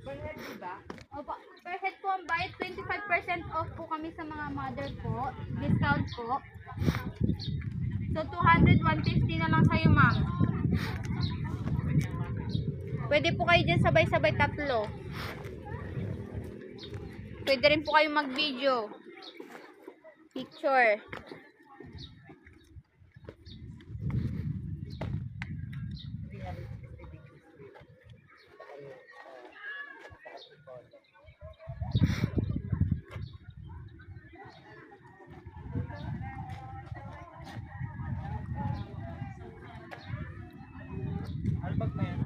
Per head, diba? Opo, per head po ang bayad, 25% off po kami sa mga mother po. Discount po. So, 200, 150 na lang sa'yo, ma'am. Pwede po kayo dyan sabay-sabay tatlo. Pwede rin po kayo mag-video. Picture. Albag na yan.